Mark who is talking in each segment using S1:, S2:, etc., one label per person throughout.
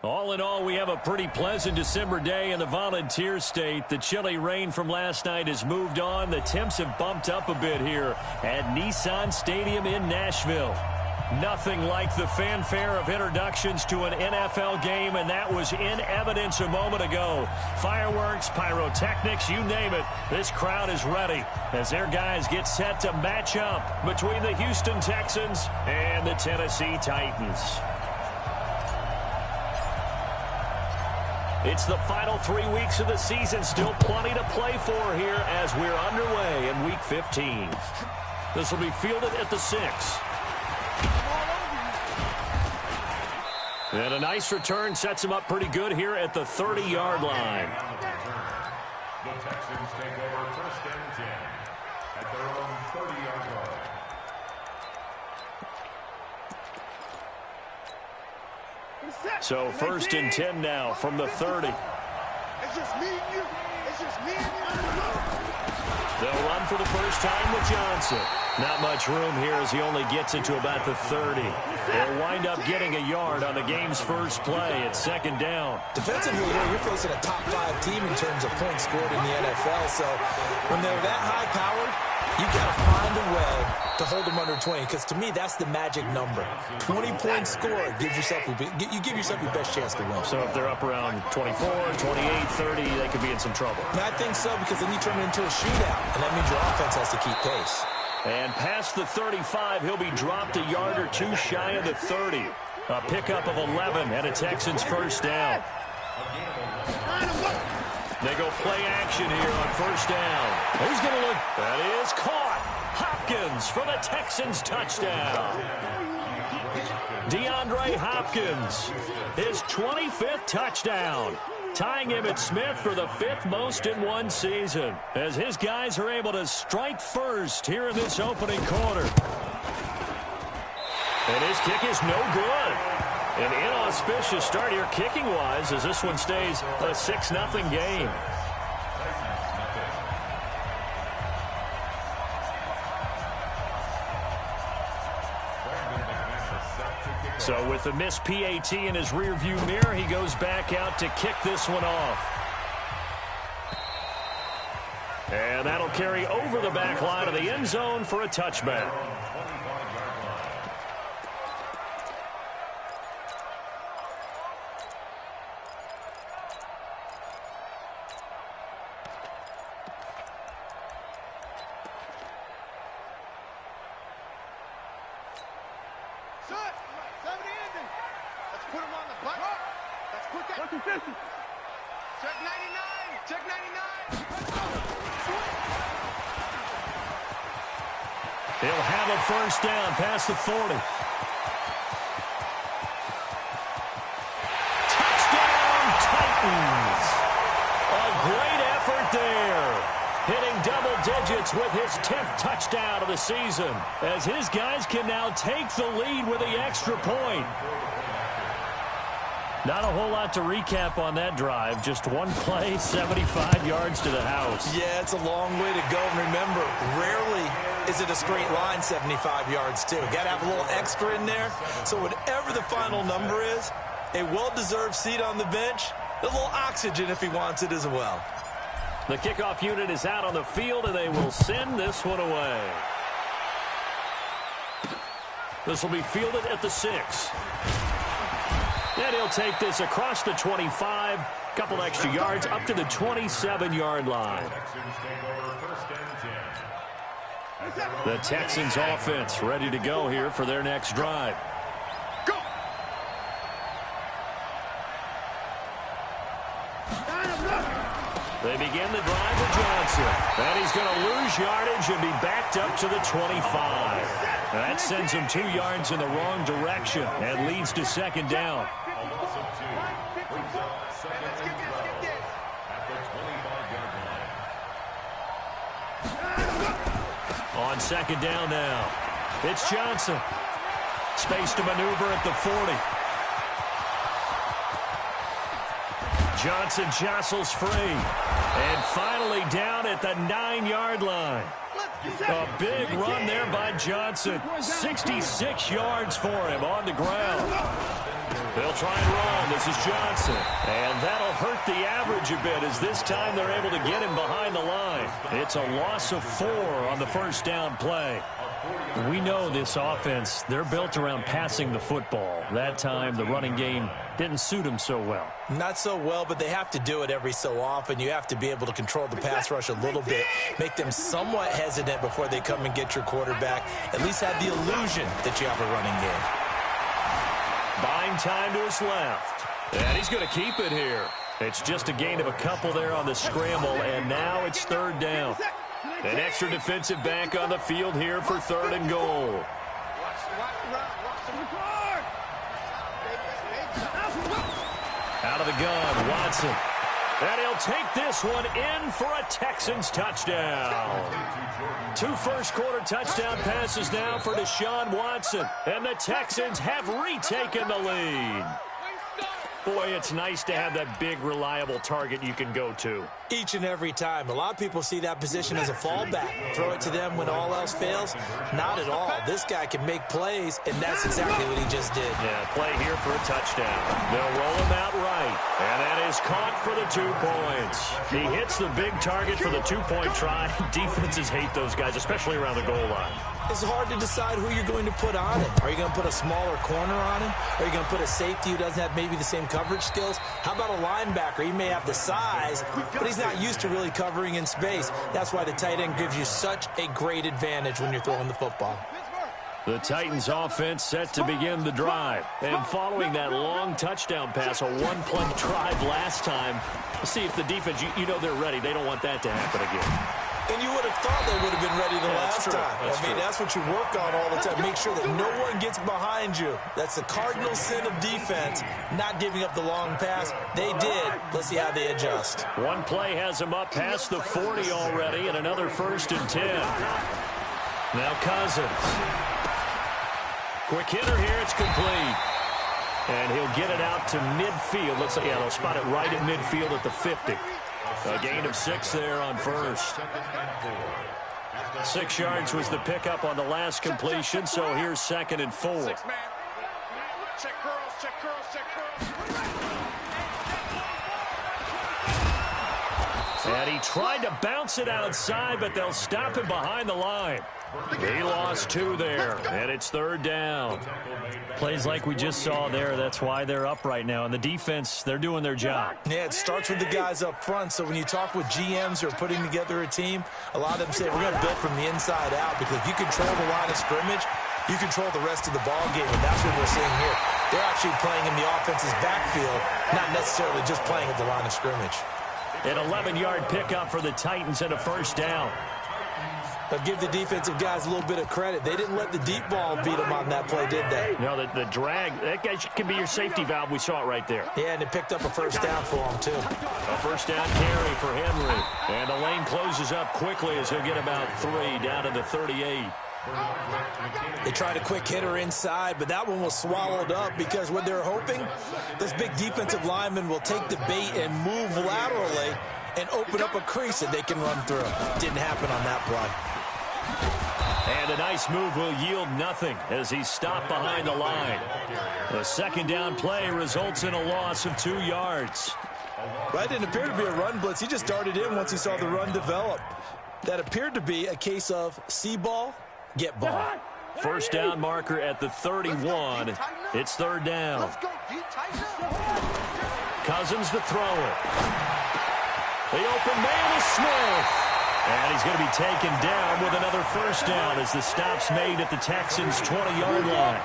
S1: All in all, we have a pretty pleasant December day in the Volunteer State. The chilly rain from last night has moved on. The temps have bumped up a bit here at Nissan Stadium in Nashville. Nothing like the fanfare of introductions to an NFL game, and that was in evidence a moment ago. Fireworks, pyrotechnics, you name it. This crowd is ready as their guys get set to match up between the Houston Texans and the Tennessee Titans. It's the final 3 weeks of the season. Still plenty to play for here as we're underway in Week 15. This will be fielded at the 6. And a nice return sets him up pretty good here at the 30-yard line.
S2: The Texans take over 1st and 10 at their own 30-yard line.
S1: So 1st and 10 now from the 30.
S3: It's just me and you. It's just me and you.
S1: They'll run for the first time with Johnson. Not much room here as he only gets it to about the 30. They'll wind up getting a yard on the game's first play at 2nd down.
S4: Defensively, you're facing a top 5 team in terms of points scored in the NFL. So when they're that high-powered, you've got to find a way to hold them under 20, because to me, that's the magic number. 20 points scored gives yourself you give yourself your best chance to win.
S1: So if they're up around 24, 28, 30, they could be in some trouble.
S4: And I think so, because then you turn it into a shootout, and that means your offense has to keep pace.
S1: And past the 35, he'll be dropped a yard or two shy of the 30. A pickup of 11 and a Texans first down. They go play action here on first down. Who's going to look? That is caught. Hopkins for the Texans touchdown. DeAndre Hopkins, his 25th touchdown, tying Emmitt Smith for the 5th most in one season, as his guys are able to strike first here in this opening quarter. And his kick is no good. An inauspicious start here kicking-wise as this one stays a 6-0 game. So with the missed PAT in his rearview mirror, he goes back out to kick this one off. And that'll carry over the back line of the end zone for a touchback. He'll have a first down past the 40. Touchdown, Titans. A great effort there. Hitting double digits with his 10th touchdown of the season, as his guys can now take the lead with the extra point. Not a whole lot to recap on that drive. Just one play, 75 yards to the house.
S4: Yeah, it's a long way to go. And remember, rarely is it a straight line 75 yards, too. Got to have a little extra in there. So whatever the final number is, a well-deserved seat on the bench, a little oxygen if he wants it as well.
S1: The kickoff unit is out on the field, and they will send this one away. This will be fielded at the 6. And he'll take this across the 25, couple extra yards up to the 27-yard line. The Texans offense ready to go here for their next drive.
S3: Go!
S1: They begin the drive with Johnson. And he's going to lose yardage and be backed up to the 25. That sends him 2 yards in the wrong direction and leads to 2nd down. On 2nd down now, it's Johnson. Space to maneuver at the 40. Johnson jostles free. And finally down at the 9-yard line. A big run there by Johnson. 66 yards for him on the ground. They'll try and run. This is Johnson. And that'll hurt the average a bit as this time they're able to get him behind the line. It's a loss of 4 on the first down play. We know this offense, they're built around passing the football. That time, the running game didn't suit them so well.
S4: Not so well, but they have to do it every so often. You have to be able to control the pass rush a little bit, make them somewhat hesitant before they come and get your quarterback. At least have the illusion that you have a running game.
S1: Buying time to his left. And he's going to keep it here. It's just a gain of a couple there on the scramble, and now it's third down. An extra defensive back on the field here for 3rd and goal. Out of the gun, Watson. And he'll take this one in for a Texans touchdown. 2 first-quarter touchdown passes now for Deshaun Watson. And the Texans have retaken the lead. Boy, it's nice to have that big, reliable target you can go to.
S4: Each and every time. A lot of people see that position as a fallback. Throw it to them when all else fails. Not at all. This guy can make plays, and that's exactly what he just did.
S1: Yeah, play here for a touchdown. They'll roll him out right. And that is caught for the 2 points. He hits the big target for the 2-point try. Defenses hate those guys, especially around the goal line.
S4: It's hard to decide who you're going to put on it. Are you going to put a smaller corner on him? Are you going to put a safety who doesn't have maybe the same coverage skills? How about a linebacker? He may have the size, but he's not used to really covering in space. That's why the tight end gives you such a great advantage when you're throwing the football.
S1: The Titans offense set to begin the drive. And following that long touchdown pass, a 1-play drive last time, see if the defense, you know they're ready. They don't want that to happen again.
S4: And you would have thought they would have been ready the last time. That's what you work on all the time. Make sure that no one gets behind you. That's the cardinal sin of defense, not giving up the long pass. They did. Let's see how they adjust.
S1: 1 play has them up past the 40 already, and another 1st and 10. Now Cousins. Quick hitter here. It's complete. And he'll get it out to midfield. Looks like, they'll spot it right at midfield at the 50. A gain of 6 there on first. 6 yards was the pickup on the last completion, so here's 2nd and 4.
S3: Check girls, check girls, check girls.
S1: And he tried to bounce it outside, but they'll stop him behind the line. He lost 2 there, and it's 3rd down. Plays like we just saw there, that's why they're up right now. And the defense, they're doing their job.
S4: Yeah, it starts with the guys up front. So when you talk with GMs who are putting together a team, a lot of them say we're going to build from the inside out, because if you control the line of scrimmage, you control the rest of the ball game, and that's what we're seeing here. They're actually playing in the offense's backfield, not necessarily just playing at the line of scrimmage.
S1: An 11-yard pickup for the Titans and a 1st down.
S4: But give the defensive guys a little bit of credit. They didn't let the deep ball beat them on that play, did they?
S1: No, the drag, that guy can be your safety valve. We saw it right there.
S4: Yeah, and it picked up a 1st down for him, too.
S1: A 1st down carry for Henry. And the lane closes up quickly as he'll get about 3 down to the 38.
S4: They tried a quick hitter inside, but that one was swallowed up because what they're hoping, those big defensive linemen will take the bait and move laterally and open up a crease that they can run through. Didn't happen on that play.
S1: And a nice move will yield nothing as he's stopped behind the line. The 2nd down play results in a loss of 2 yards.
S4: Well, it didn't appear to be a run blitz. He just darted in once he saw the run develop. That appeared to be a case of see ball, get ball.
S1: 1st down marker at the 31. It's 3rd down.
S3: Let's go, D, tighten up.
S1: Cousins to throw it. The open man is Smith. And he's going to be taken down with another 1st down as the stop's made at the Texans' 20-yard line.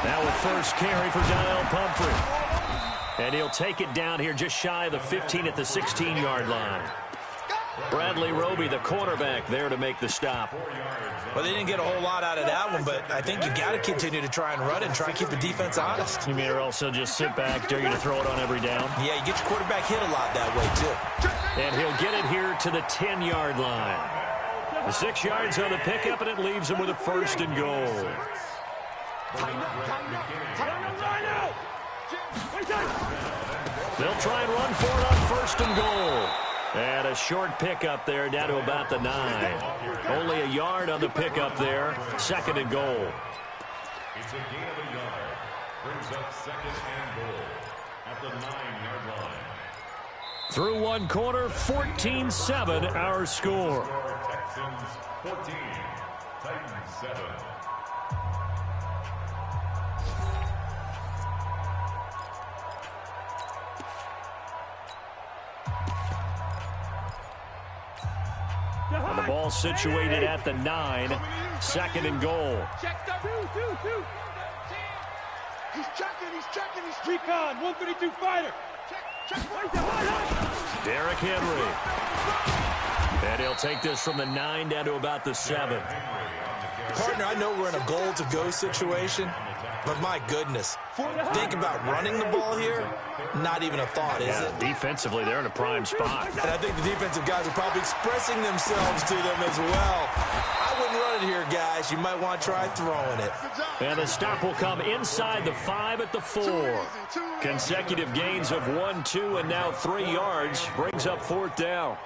S1: Now with 1st carry for Donnell Pumphrey. And he'll take it down here just shy of the 15 at the 16-yard line. Bradley Roby, the cornerback, there to make the stop.
S4: Well, they didn't get a whole lot out of that one, but I think you got to continue to try and run and try to keep the defense honest.
S1: You mean or also just sit back, dare you to throw it on every down?
S4: Yeah, you get your quarterback hit a lot that way, too.
S1: And he'll get it here to the 10-yard line. The 6 yards on the pickup, and it leaves him with a 1st and goal. They'll try and run for it on 1st and goal. And a short pickup there down to about the 9. Only a yard on the pickup there. 2nd and goal.
S2: It's a gain of a yard. Brings up 2nd and goal at the 9-yard line.
S1: Through one quarter, 14-7 our score.
S2: Texans 14, Titans 7.
S1: And the ball situated at the 9. 2nd and goal.
S3: He's checking, he's
S5: recon, 132 fighter.
S1: Derrick Henry. And he'll take this from the 9 down to about the 7.
S4: Partner, I know we're in a goal-to-go situation, but my goodness, think about running the ball here. Not even a thought, is it?
S1: Defensively, they're in a prime spot.
S4: And I think the defensive guys are probably expressing themselves to them as well. I wouldn't run it here, guys. You might want to try throwing it.
S1: And the stop will come inside the 5 at the 4. Consecutive gains of 1, 2, and now 3 yards brings up 4th down.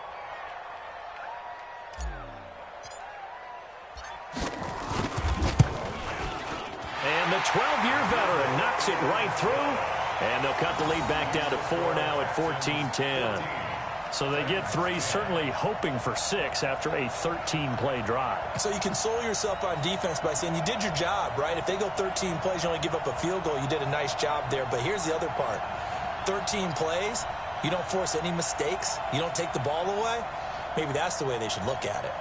S1: And the 12-year veteran knocks it right through. And they'll cut the lead back down to 4 now at 14-10. So they get 3, certainly hoping for 6 after a 13-play drive.
S4: So you console yourself on defense by saying you did your job, right? If they go 13 plays, you only give up a field goal, you did a nice job there. But here's the other part. 13 plays, you don't force any mistakes, you don't take the ball away. Maybe that's the way they should look at it.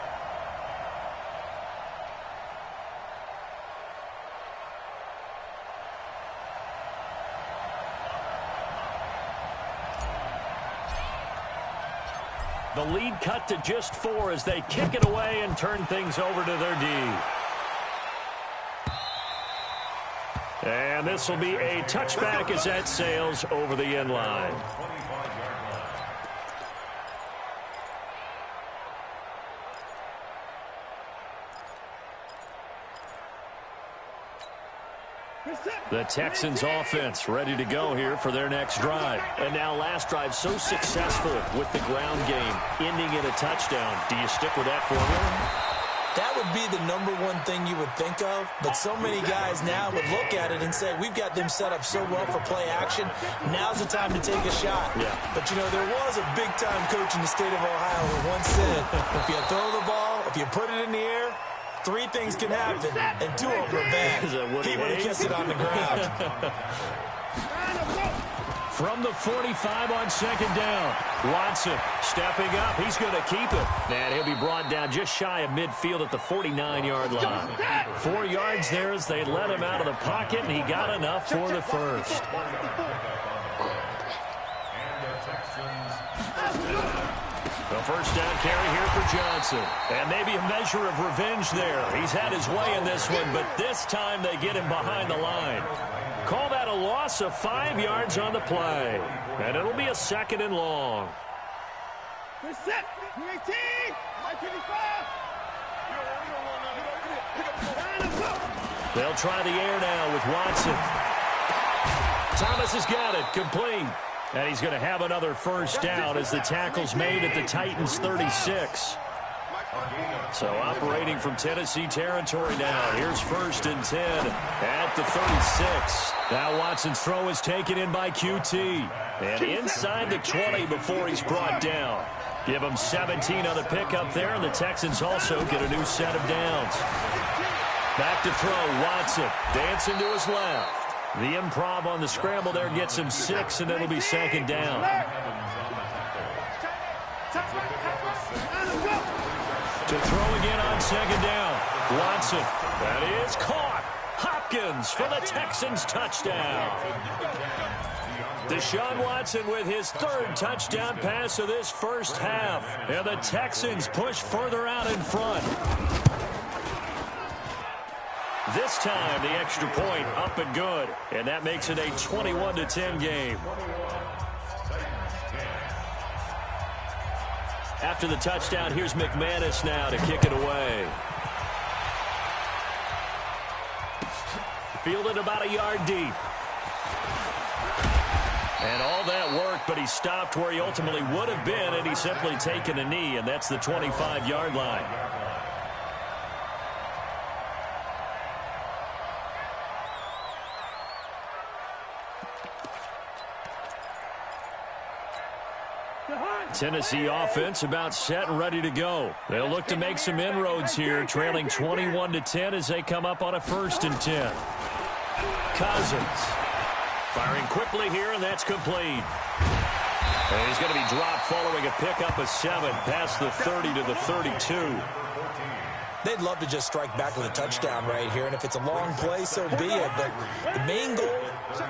S1: The lead cut to just 4 as they kick it away and turn things over to their D. And this will be a touchback as that sails over the end line. The Texans offense ready to go here for their next drive. And now last drive so successful with the ground game, ending in a touchdown. Do you stick with that formula?
S4: That would be the #1 thing you would think of, but so many guys now would look at it and say, we've got them set up so well for play action, now's the time to take a shot.
S1: Yeah.
S4: But, you know, there was a big-time coach in the state of Ohio who once said, if you throw the ball, if you put it in the air, 3 things can happen, and 2 of them are bad. He would have kissed it on the ground.
S1: From the 45 on 2nd down. Watson stepping up. He's going to keep it. And he'll be brought down just shy of midfield at the 49-yard line. 4 yards there as they let him out of the pocket, and he got enough for the first. The first down carry here for Johnson. And maybe a measure of revenge there. He's had his way in this one, but this time they get him behind the line. Call that a loss of 5 yards on the play. And it'll be a 2nd and long.
S5: We're set. 18. 25.
S1: They'll try the air now with Watson. Thomas has got it. Complete. And he's going to have another first down as the tackle's made at the Titans' 36. So operating from Tennessee territory now. Here's 1st and 10 at the 36. Now Watson's throw is taken in by QT. And inside the 20 before he's brought down. Give him 17 on the pickup there, and the Texans also get a new set of downs. Back to throw, Watson dancing to his left. The improv on the scramble there gets him 6, and it'll be 2nd down. To throw again on 2nd down. Watson, that is caught. Hopkins for the Texans touchdown. Deshaun Watson with his 3rd touchdown pass of this first half. And the Texans push further out in front. This time, the extra point up and good. And that makes it a 21-10 game. After the touchdown, here's McManus now to kick it away. Fielded about a yard deep. And all that work, but he stopped where he ultimately would have been, and he's simply taken a knee, and that's the 25-yard line. Tennessee offense about set and ready to go. They'll look to make some inroads here, trailing 21-10 as they come up on a 1st and 10. Cousins firing quickly here, and that's complete. And he's going to be dropped following a pickup of 7 past the 30 to the 32.
S4: They'd love to just strike back with a touchdown right here, and if it's a long play, so be it. But the main goal,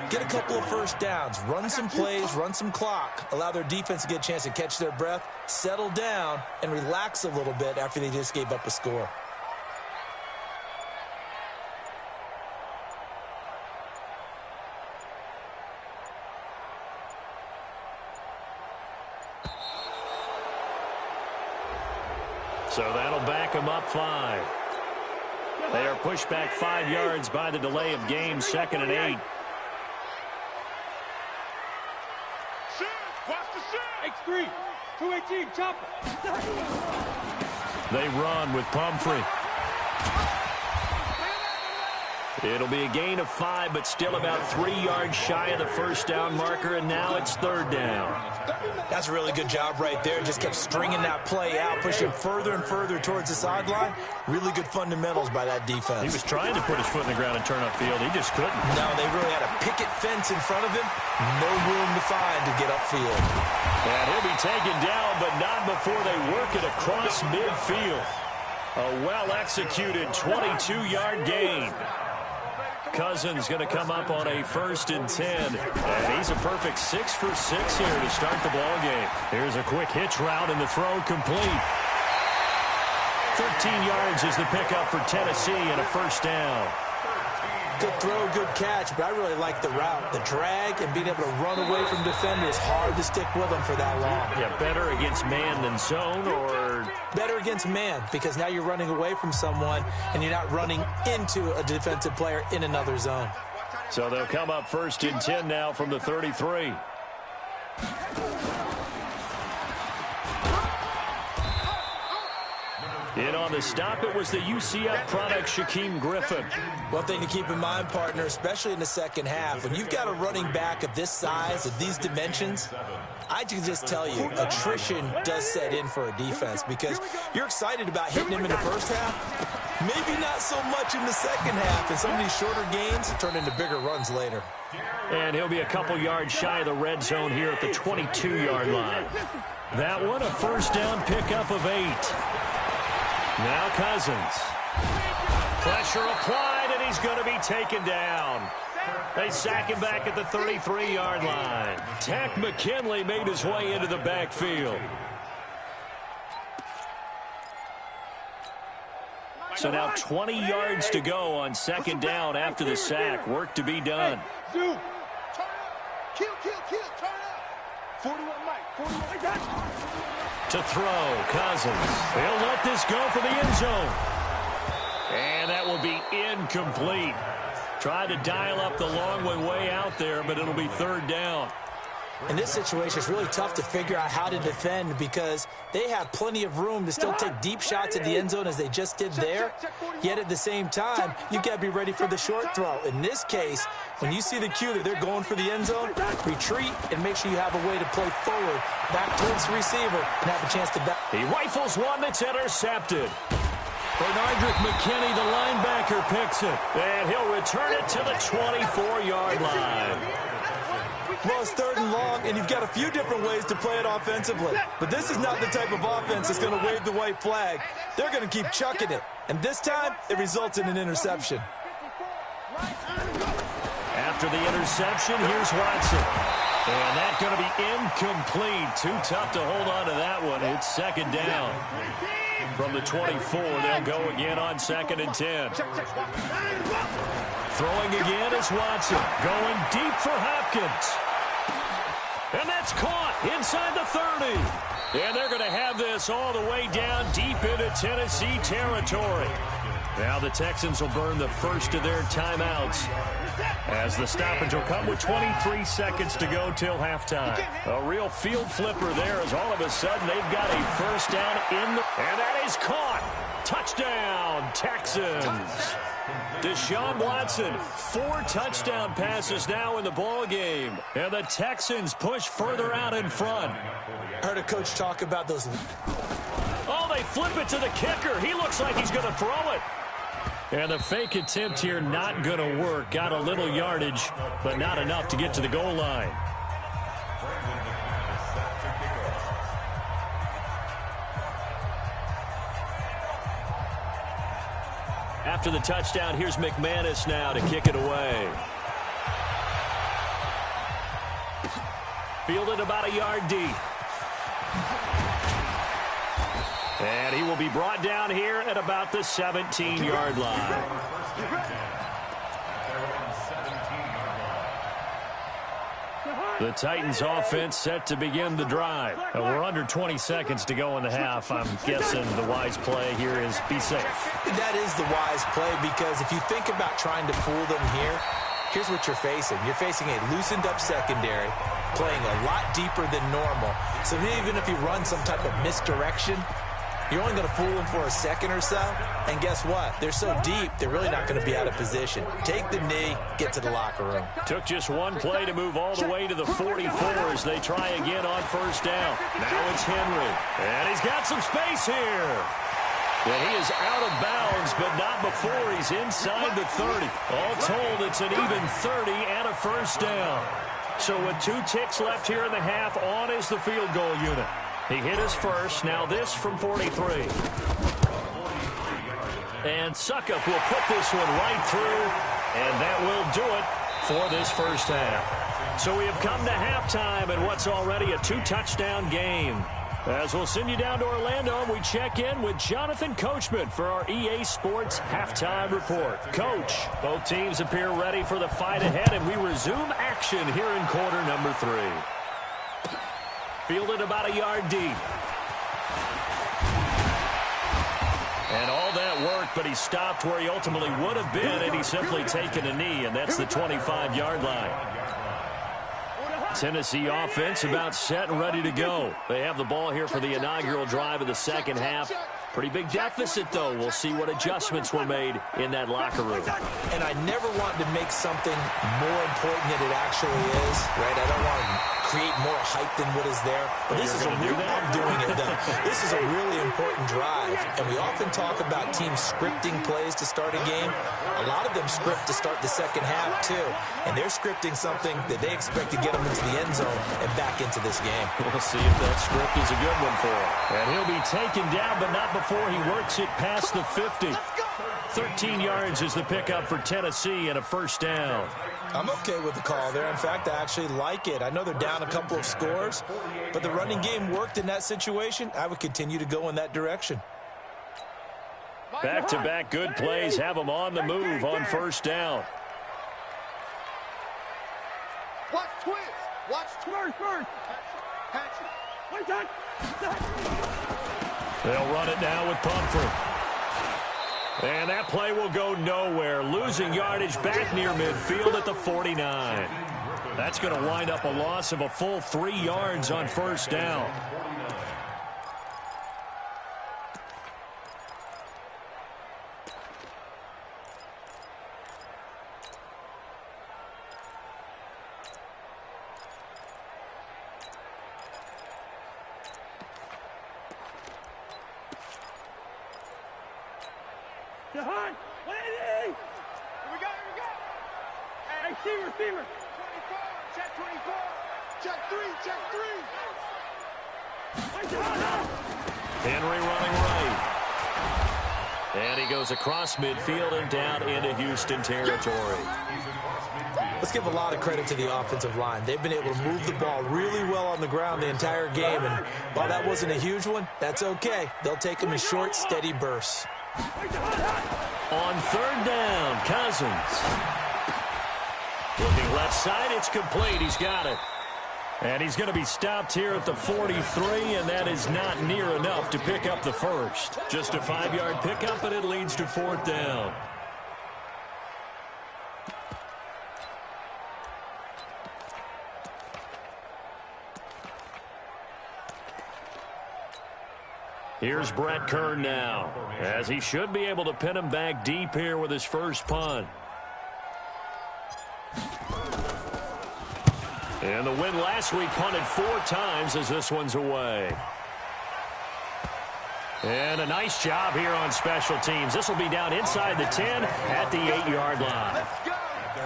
S4: get a couple of first downs, run some plays, run some clock, allow their defense to get a chance to catch their breath, settle down, and relax a little bit after they just gave up a score.
S1: So that'll back them up 5. They are pushed back 5 yards by the delay of game, 2nd and 8.
S5: X3, 218, chopper.
S1: They run with Pumphrey. It'll be a gain of 5, but still about 3 yards shy of the first down marker, and now it's 3rd down.
S4: That's a really good job right there. Just kept stringing that play out, pushing further and further towards the sideline. Really good fundamentals by that defense.
S1: He was trying to put his foot in the ground and turn upfield. He just couldn't.
S4: No, they really had a picket fence in front of him. No room to find to get upfield.
S1: And he'll be taken down, but not before they work it across midfield. A well-executed 22-yard gain. Cousins going to come up on a 1st and 10. And he's a perfect 6 for 6 here to start the ball game. Here's a quick hitch route, and the throw complete. 13 yards is the pickup for Tennessee and a 1st down.
S4: Good throw, good catch, but I really like the route. The drag and being able to run away from defenders, hard to stick with them for that long.
S1: Yeah, better against man than zone, or
S4: better against man, because now you're running away from someone and you're not running into a defensive player in another zone.
S1: So they'll come up 1st and 10 now from the 33. In on the stop, it was the UCF product, Shaquem Griffin.
S4: One thing to keep in mind, partner, especially in the second half, when you've got a running back of this size, of these dimensions, I can just tell you, attrition does set in for a defense, because you're excited about hitting him in the first half, maybe not so much in the second half, and some of these shorter gains turn into bigger runs later.
S1: And he'll be a couple yards shy of the red zone here at the 22-yard line. That one, a 1st down pickup of 8. Now Cousins. Pressure applied, and he's going to be taken down. They sack him back at the 33-yard line. Tack McKinley made his way into the backfield. So now 20 yards to go on 2nd down after the sack. Work to be done.
S3: Zoom. Turn up. Kill, turn up. 41 Mike, 41
S1: to throw, Cousins. They'll let this go for the end zone. And that will be incomplete. Tried to dial up the long way out there, but it'll be 3rd down.
S4: In this situation, it's really tough to figure out how to defend, because they have plenty of room to still take deep shots at the end zone as they just did there. Yet at the same time, you've got to be ready for the short throw. In this case, when you see the cue that they're going for the end zone, retreat and make sure you have a way to play forward, back towards the receiver, and have a chance to back.
S1: He rifles one that's intercepted. Bernardrick McKinney, the linebacker, picks it. And he'll return it to the 24-yard line.
S4: Well, it's 3rd and long, and you've got a few different ways to play it offensively. But this is not the type of offense that's going to wave the white flag. They're going to keep chucking it. And this time, it results in an interception.
S1: After the interception, here's Watson. And that's going to be incomplete. Too tough to hold on to that one. It's 2nd down. From the 24, they'll go again on 2nd and 10. Throwing again is Watson. Going deep for Hopkins. And that's caught inside the 30. And they're going to have this all the way down deep into Tennessee territory. Now the Texans will burn the first of their timeouts as the stoppage will come with 23 seconds to go till halftime. A real field flipper there as all of a sudden they've got a first down and that is caught. Touchdown, Texans. Deshaun Watson, 4 touchdown passes now in the ball game, and the Texans push further out in front.
S4: I heard a coach talk about those.
S1: Oh, they flip it to the kicker. He looks like he's going to throw it. And the fake attempt here not going to work. Got a little yardage, but not enough to get to the goal line. After the touchdown, here's McManus now to kick it away. Fielded about a yard deep. And he will be brought down here at about the 17-yard line. The Titans offense set to begin the drive. And we're under 20 seconds to go in the half. I'm guessing the wise play here is be safe.
S4: That is the wise play, because if you think about trying to fool them here, here's what you're facing. You're facing a loosened up secondary, playing a lot deeper than normal. So even if you run some type of misdirection, you're only going to fool them for a second or so. And guess what? They're so deep, they're really not going to be out of position. Take the knee, get to the locker room.
S1: Took just one play to move all the way to the 44 as they try again on first down. Now it's Henry. And he's got some space here. And he is out of bounds, but not before he's inside the 30. All told, it's an even 30 and a first down. So with 2 ticks left here in the half, on is the field goal unit. He hit his first. Now this from 43. And Suckup will put this one right through, and that will do it for this first half. So we have come to halftime in what's already a 2-touchdown game. As we'll send you down to Orlando, we check in with Jonathan Coachman for our EA Sports Halftime Report. Coach, both teams appear ready for the fight ahead, and we resume action here in quarter number 3. Fielded about a yard deep. And all that worked, but he stopped where he ultimately would have been, and he's simply taken a knee, and that's the 25-yard line. Tennessee offense about set and ready to go. They have the ball here for the inaugural drive of the second half. Pretty big deficit, though. We'll see what adjustments were made in that locker room.
S4: And I never want to make something more important than it actually is, right? I don't want to create more hype than what is there. But this is I'm doing it, though. This is a really important drive. And we often talk about teams scripting plays to start a game. A lot of them script to start the second half, too. And they're scripting something that they expect to get them into the end zone and back into this game.
S1: We'll see if that script is a good one for him. And he'll be taken down, but not before he works it past the 50. 13 yards is the pickup for Tennessee and a first down.
S4: I'm okay with the call there. In fact, I actually like it. I know they're down a couple of scores, but the running game worked in that situation. I would continue to go in that direction.
S1: Back-to-back good plays have them on the move on first down.
S3: Watch twist. Watch twist first.
S1: They'll run it now with Pumphrey. And that play will go nowhere. Losing yardage back near midfield at the 49. That's going to wind up a loss of a full 3 yards on first down.
S3: Receiver. 24. Check 24. Check 3. Check 3.
S1: Henry running right. And he goes across midfield and down into Houston territory.
S4: Let's give a lot of credit to the offensive line. They've been able to move the ball really well on the ground the entire game. And while that wasn't a huge one, that's okay. They'll take them in short, steady bursts.
S1: On third down, Cousins. Looking left side, it's complete. He's got it. And he's going to be stopped here at the 43, and that is not near enough to pick up the first. Just a 5-yard pickup, and it leads to 4th down. Here's Brett Kern now, as he should be able to pin him back deep here with his first punt. And the win last week punted 4 times as this one's away. And a nice job here on special teams. This will be down inside the 10 at the 8-yard line.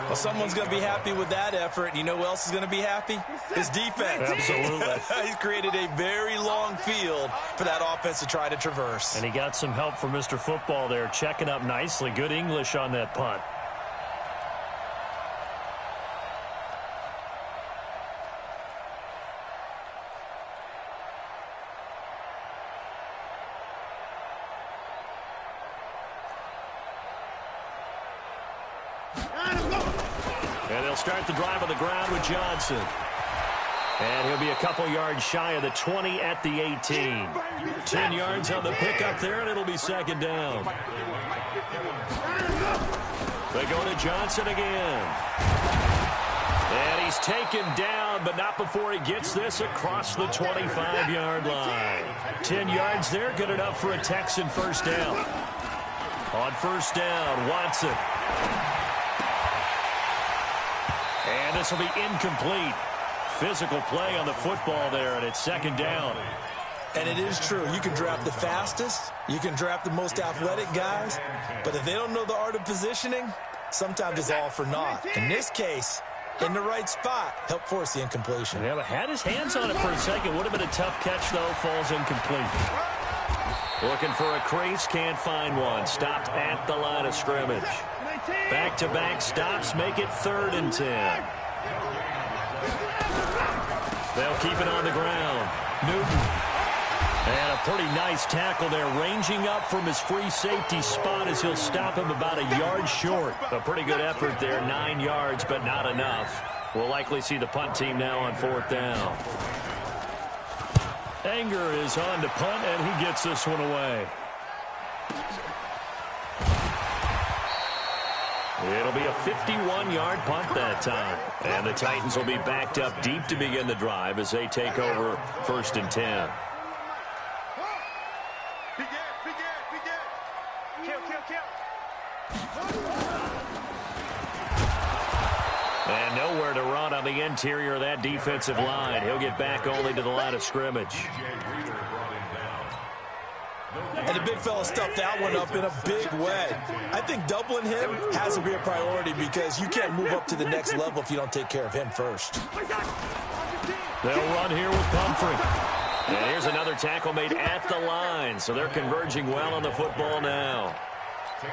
S4: Well, someone's going to be happy with that effort. And you know who else is going to be happy? His defense.
S1: Absolutely.
S4: He's created a very long field for that offense to try to traverse.
S1: And he got some help from Mr. Football there, checking up nicely. Good English on that punt. And they'll start the drive on the ground with Johnson. And he'll be a couple yards shy of the 20 at the 18. 10 yards on the pickup there, and it'll be 2nd down. They go to Johnson again. And he's taken down, but not before he gets this across the 25-yard line. 10 yards there, good enough for a Texan first down. On first down, Watson. And this will be incomplete. Physical play on the football there, and it's 2nd down.
S4: And it is true. You can draft the fastest. You can draft the most athletic guys. But if they don't know the art of positioning, sometimes it's all for naught. In this case, in the right spot, help force the incompletion.
S1: Yeah, but had his hands on it for a second. Would have been a tough catch, though. Falls incomplete. Looking for a crease, can't find one. Stopped at the line of scrimmage. Back-to-back stops make it 3rd and 10. They'll keep it on the ground. Newton. And a pretty nice tackle there, ranging up from his free safety spot as he'll stop him about a yard short. A pretty good effort there, 9 yards, but not enough. We'll likely see the punt team now on 4th down. Anger is on to punt, and he gets this one away. It'll be a 51-yard punt that time. And the Titans will be backed up deep to begin the drive as they take over 1st and 10. And nowhere to run on the interior of that defensive line. He'll get back only to the line of scrimmage.
S4: And the big fella stuffed that one up in a big way. I think doubling him has to be a priority because you can't move up to the next level if you don't take care of him first.
S1: They'll run here with Pumphrey. And here's another tackle made at the line, so they're converging well on the football now.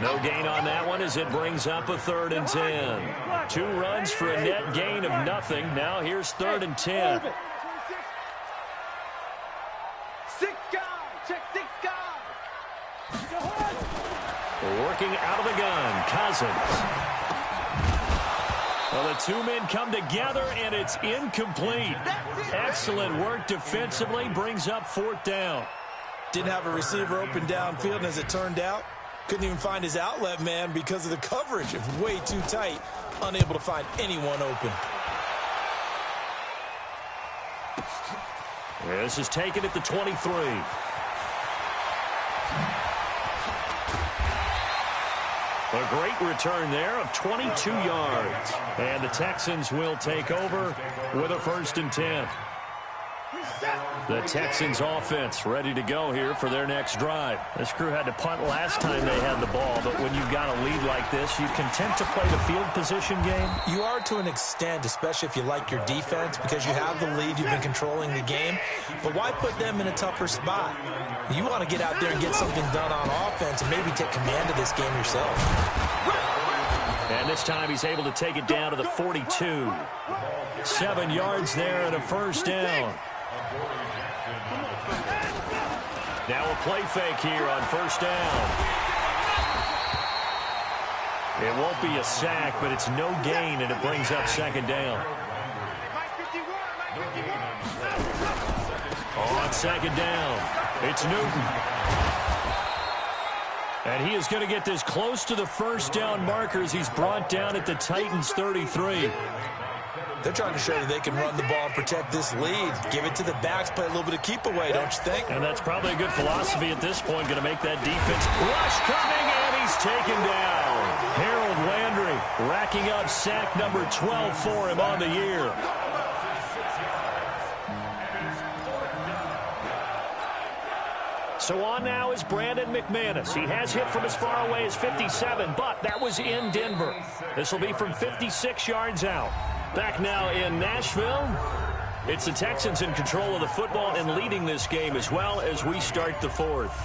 S1: No gain on that one as it brings up a 3rd and 10. 2 runs for a net gain of nothing. Now here's 3rd and 10. Working out of the gun, Cousins. Well, the 2 men come together, and it's incomplete. Excellent work defensively, brings up 4th down.
S4: Didn't have a receiver open downfield, and as it turned out, couldn't even find his outlet man because of the coverage. It was way too tight, unable to find anyone open.
S1: This is taken at the 23. A great return there of 22 yards. And the Texans will take over with a 1st and 10. The Texans offense ready to go here for their next drive. This crew had to punt last time they had the ball, but when you've got a lead like this, you content to play the field position game?
S4: You are to an extent, especially if you like your defense, because you have the lead, you've been controlling the game. But why put them in a tougher spot? You want to get out there and get something done on offense and maybe take command of this game yourself.
S1: And this time he's able to take it down to the 42. 7 yards there and a 1st down. Now a play fake here on 1st down. It won't be a sack, but it's no gain, and it brings up 2nd down. on second down. It's Newton. And he is going to get this close to the first down markers. He's brought down at the Titans 33.
S4: They're trying to show that they can run the ball and protect this lead. Give it to the backs, play a little bit of keep away, don't you think?
S1: And that's probably a good philosophy at this point. Going to make that defense rush coming, and he's taken down. Harold Landry racking up sack number 12 for him on the year. So on now is Brandon McManus. He has hit from as far away as 57, but that was in Denver. This will be from 56 yards out. Back now in Nashville. It's the Texans in control of the football and leading this game as well as we start the fourth.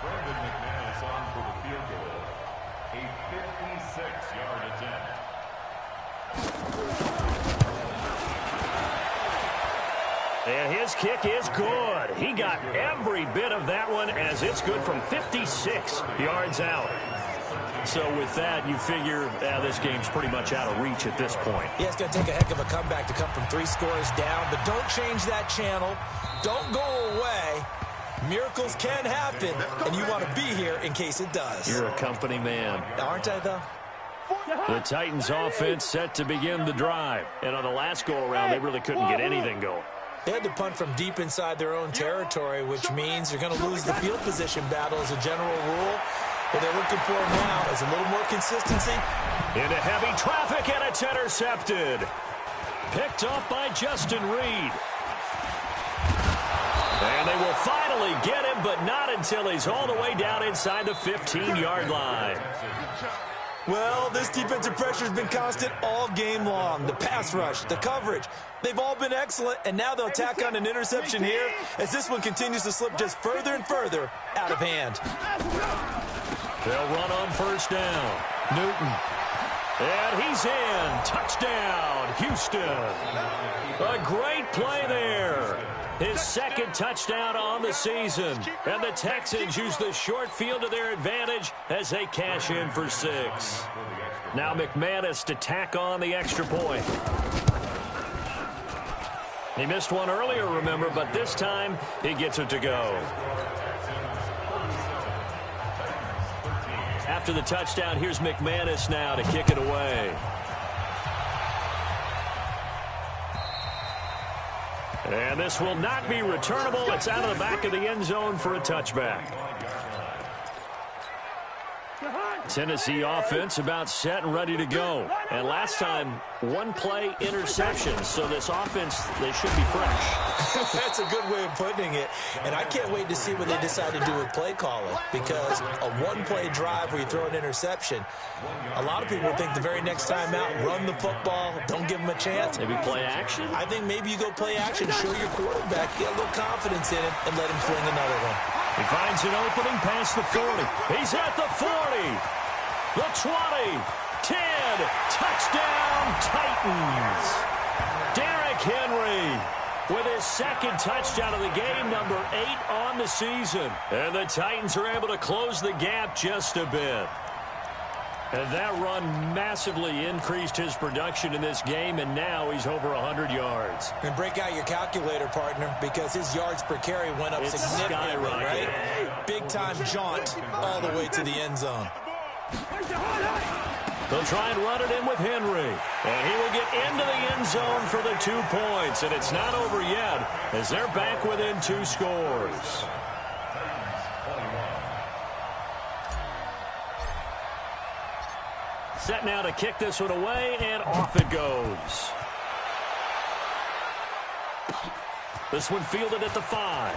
S2: Brandon McManus on for the field goal. A 56-yard attempt.
S1: And his kick is good. He got every bit of that one as it's good from 56 yards out. So with that, you figure this game's pretty much out of reach at this point.
S4: Yeah, it's going to take a heck of a comeback to come from 3 scores down, but don't change that channel. Don't go away. Miracles can happen, and you want to be here in case it does.
S1: You're a company man.
S4: Aren't I, though?
S1: The Titans offense set to begin the drive. And on the last go-around, they really couldn't get anything going.
S4: They had to punt from deep inside their own territory, which means you're going to lose the field position battle as a general rule. What they're looking for now is a little more consistency.
S1: Into heavy traffic, and it's intercepted. Picked up by Justin Reed. And they will finally get him, but not until he's all the way down inside the 15-yard line.
S4: Well, this defensive pressure has been constant all game long. The pass rush, the coverage, they've all been excellent, and now they'll tack on an interception here as this one continues to slip just further and further out of hand.
S1: They'll run on first down. Newton. And he's in. Touchdown, Houston. A great play there. His second touchdown on the season. And the Texans use the short field to their advantage as they cash in for 6. Now McManus to tack on the extra point. He missed one earlier, remember, but this time he gets it to go. After the touchdown, here's McManus now to kick it away. And this will not be returnable. It's out of the back of the end zone for a touchback. Tennessee offense about set and ready to go. And last time, 1 play interception. So this offense, they should be fresh.
S4: That's a good way of putting it. And I can't wait to see what they decide to do with play calling. Because a 1-play drive where you throw an interception, a lot of people think the very next time out, run the football, don't give them a chance.
S1: Maybe play action?
S4: I think maybe you go play action, show your quarterback, get a little confidence in him, and let him fling another one.
S1: He finds an opening past the 40. He's at the 40. The 20, 10, touchdown Titans. Derrick Henry with his second touchdown of the game, number 8 on the season. And the Titans are able to close the gap just a bit. And that run massively increased his production in this game, and now he's over 100 yards.
S4: And break out your calculator, partner, because his yards per carry went up significantly, right? Big-time jaunt all the way to the end zone.
S1: They'll try and run it in with Henry. And he will get into the end zone for the 2 points. And it's not over yet as they're back within 2 scores. Set now to kick this one away, and off it goes. This one fielded at the 5.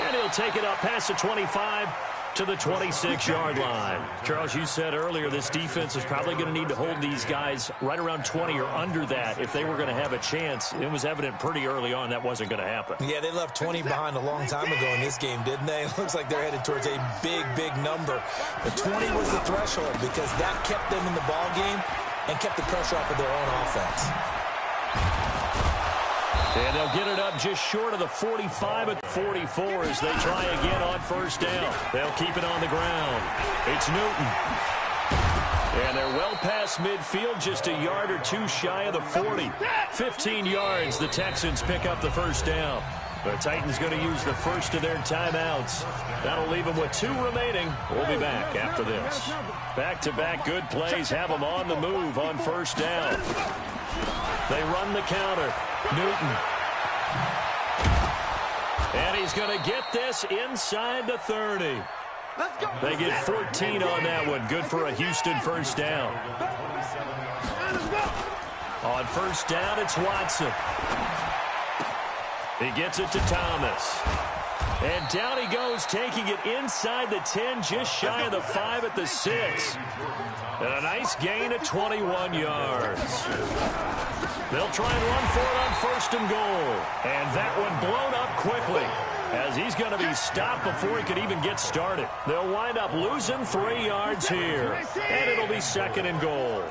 S1: And he'll take it up past the 25 to the 26-yard line. Charles, you said earlier this defense is probably going to need to hold these guys right around 20 or under that if they were going to have a chance. It was evident pretty early on that wasn't going to happen.
S4: Yeah, they left 20 behind a long time ago in this game, didn't they? It looks like they're headed towards a big, big number. But 20 was the threshold because that kept them in the ball game and kept the pressure off of their own offense.
S1: And they'll get it up just short of the 45 at 44 as they try again on first down. They'll keep it on the ground. It's Newton. And they're well past midfield, just a yard or two shy of the 40. 15 yards, the Texans pick up the first down. The Titans going to use the first of their timeouts. That'll leave them with 2 remaining. We'll be back after this. Back-to-back good plays have them on the move on first down. They run the counter. Newton. And he's going to get this inside the 30. They get 14 on that one. Good for a Houston first down. On first down, it's Watson. He gets it to Thomas. And down he goes, taking it inside the 10, just shy of the 5 at the 6. And a nice gain of 21 yards. They'll try and run for it on first and goal. And that one blown up quickly, as he's going to be stopped before he could even get started. They'll wind up losing 3 yards here. And it'll be second and goal.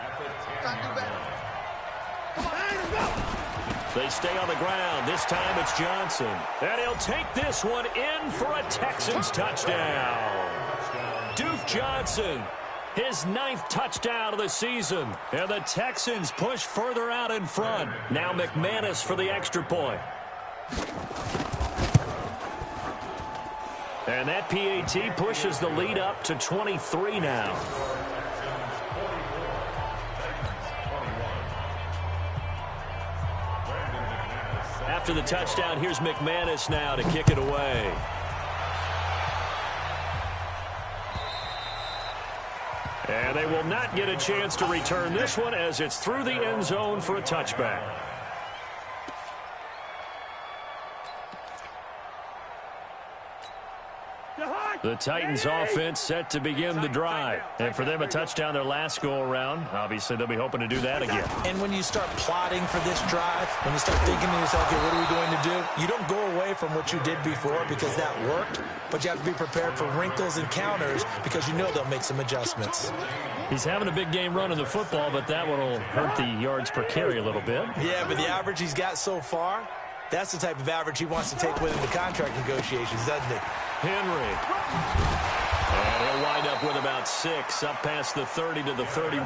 S1: They stay on the ground. This time it's Johnson. And he'll take this one in for a Texans touchdown. Duke Johnson, his 9th touchdown of the season. And the Texans push further out in front. Now McManus for the extra point. And that PAT pushes the lead up to 23 now. After the touchdown, here's McManus now to kick it away. And they will not get a chance to return this one, as it's through the end zone for a touchback. The Titans offense set to begin the drive. And for them, a touchdown their last go-around. Obviously, they'll be hoping to do that again.
S4: And when you start plotting for this drive, when you start thinking to yourself, okay, what are we going to do? You don't go away from what you did before because that worked, but you have to be prepared for wrinkles and counters because you know they'll make some adjustments.
S1: He's having a big game running the football, but that one will hurt the yards per carry a little bit.
S4: Yeah, but the average he's got so far, that's the type of average he wants to take with him to contract negotiations, doesn't he?
S1: Henry. And he'll wind up with about 6, up past the 30 to the 31.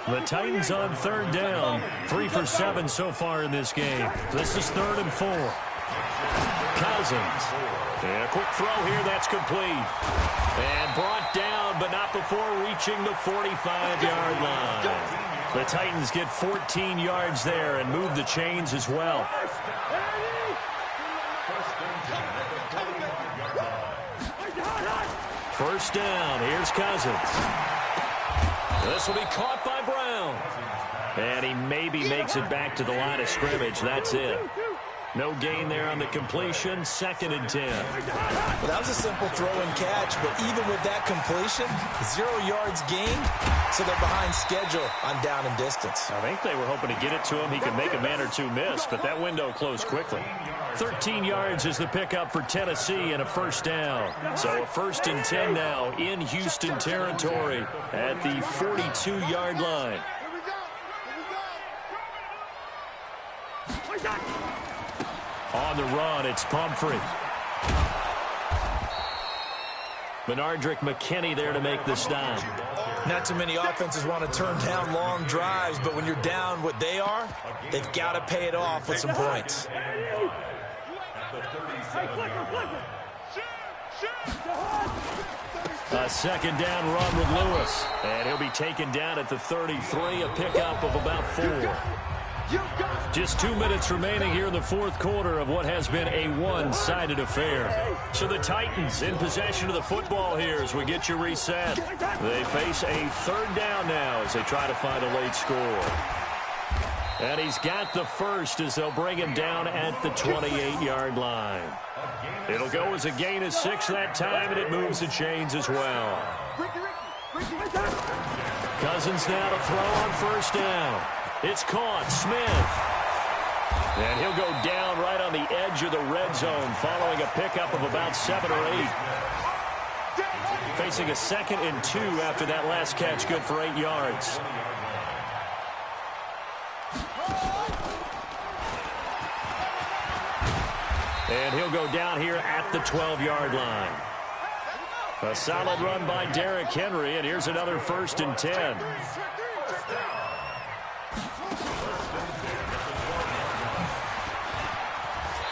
S1: The Titans on third down. 3 for 7 so far in this game. This is 3rd and 4. Cousins. And a quick throw here, that's complete. And brought down, but not before reaching the 45-yard line. The Titans get 14 yards there and move the chains as well. First down, here's Cousins. This will be caught by Brown. And he maybe makes it back to the line of scrimmage. That's it. No gain there on the completion. 2nd and 10.
S4: Well, that was a simple throw and catch, but even with that completion, 0 yards gained, so they're behind schedule on down and distance.
S1: I think they were hoping to get it to him. He could make a man or two miss, but that window closed quickly. 13 yards is the pickup for Tennessee and a first down. So a 1st and 10 now in Houston territory at the 42-yard line. On the run, it's Pumphrey. Benardrick McKinney there to make the stop.
S4: Not too many offenses want to turn down long drives, but when you're down what they are, they've got to pay it off with some points.
S1: A second down run with Lewis. And he'll be taken down at the 33, a pickup of about 4. Just 2 minutes remaining here in the 4th quarter of what has been a one-sided affair. So the Titans in possession of the football here as we get you reset. They face a 3rd down now as they try to find a late score. And he's got the first as they'll bring him down at the 28-yard line. It'll go as a gain of 6 that time, and it moves the chains as well. Cousins now to throw on first down. It's caught. Smith. And he'll go down right on the edge of the red zone following a pickup of about 7 or 8. Facing a 2nd and 2 after that last catch, good for 8 yards. And he'll go down here at the 12-yard line. A solid run by Derrick Henry, and here's another 1st and 10.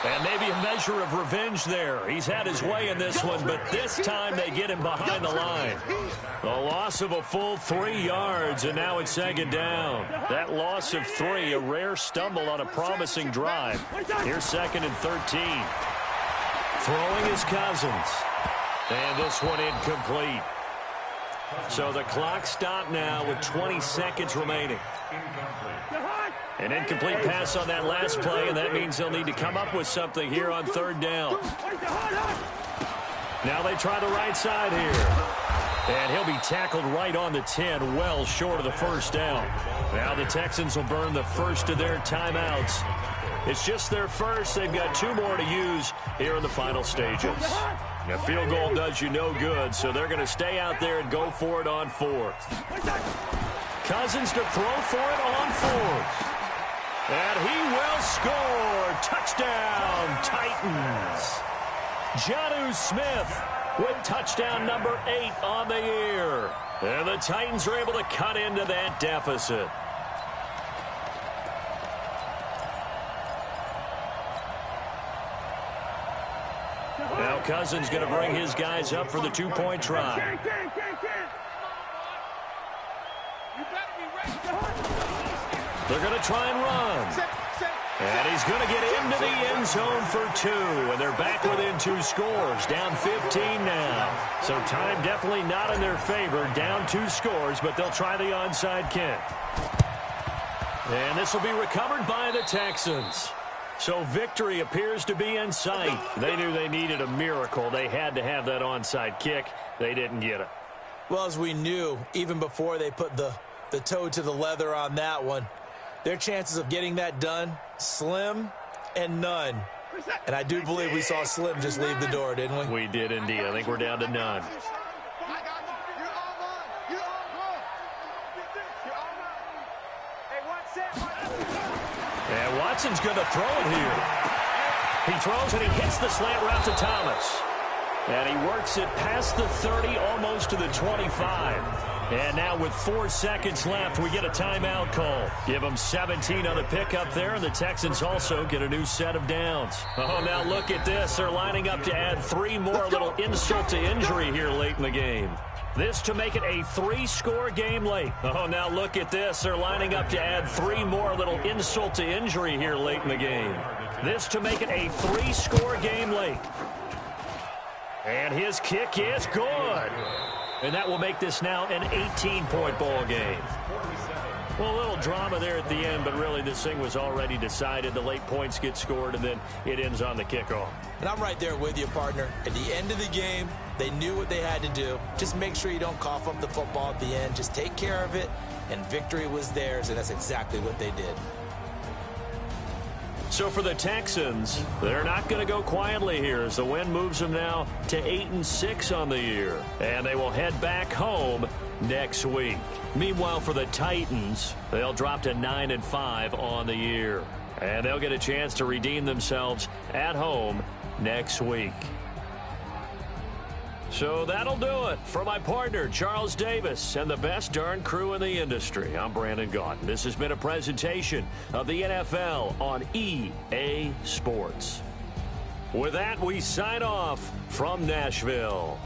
S1: And maybe a measure of revenge there. He's had his way in this one, but this time they get him behind the line. The loss of a full 3 yards, and now it's 2nd down. That loss of 3, a rare stumble on a promising drive. Here's 2nd and 13. Throwing is Cousins. And this one incomplete. So the clock stopped now with 20 seconds remaining. An incomplete pass on that last play, and that means they'll need to come up with something here on 3rd down. Now they try the right side here. And he'll be tackled right on the 10, well short of the 1st down. Now the Texans will burn the first of their timeouts. It's just their first. They've got 2 more to use here in the final stages. A field goal does you no good, so they're going to stay out there and go for it on 4th. Cousins to throw for it on 4th. And he will score. Touchdown, Titans. Jonnu Smith with touchdown number 8 on the year. And the Titans are able to cut into that deficit. Now Cousins going to bring his guys up for the 2-point try. They're going to try and run. And he's going to get into the end zone for 2. And they're back within 2 scores. Down 15 now. So time definitely not in their favor. Down 2 scores, but they'll try the onside kick. And this will be recovered by the Texans. So victory appears to be in sight. They knew they needed a miracle. They had to have that onside kick. They didn't get it.
S4: Well, as we knew, even before they put the toe to the leather on that one, their chances of getting that done, slim and none. And I do believe we saw Slim just leave the door, didn't we?
S1: We did indeed. I think we're down to none. And Watson's going to throw it here. He throws and he hits the slant route to Thomas. And he works it past the 30, almost to the 25. And now with 4 seconds left, we get a timeout call. Give them 17 on the pickup there, and the Texans also get a new set of downs. Oh, now look at this. They're lining up to add 3 more, a little insult to injury here late in the game. This to make it a 3-score game late. Oh, now look at this. They're lining up to add 3 more, a little insult to injury here late in the game. This to make it a 3-score game late. And his kick is good. And that will make this now an 18-point ball game. Well, a little drama there at the end, but really this thing was already decided. The late points get scored, and then it ends on the kickoff.
S4: And I'm right there with you, partner. At the end of the game, they knew what they had to do. Just make sure you don't cough up the football at the end. Just take care of it, and victory was theirs, and that's exactly what they did.
S1: So for the Texans, they're not going to go quietly here as the win moves them now to 8-6 on the year. And they will head back home next week. Meanwhile, for the Titans, they'll drop to 9-5 on the year. And they'll get a chance to redeem themselves at home next week. So that'll do it for my partner, Charles Davis, and the best darn crew in the industry. I'm Brandon Gaudin. This has been a presentation of the NFL on EA Sports. With that, we sign off from Nashville.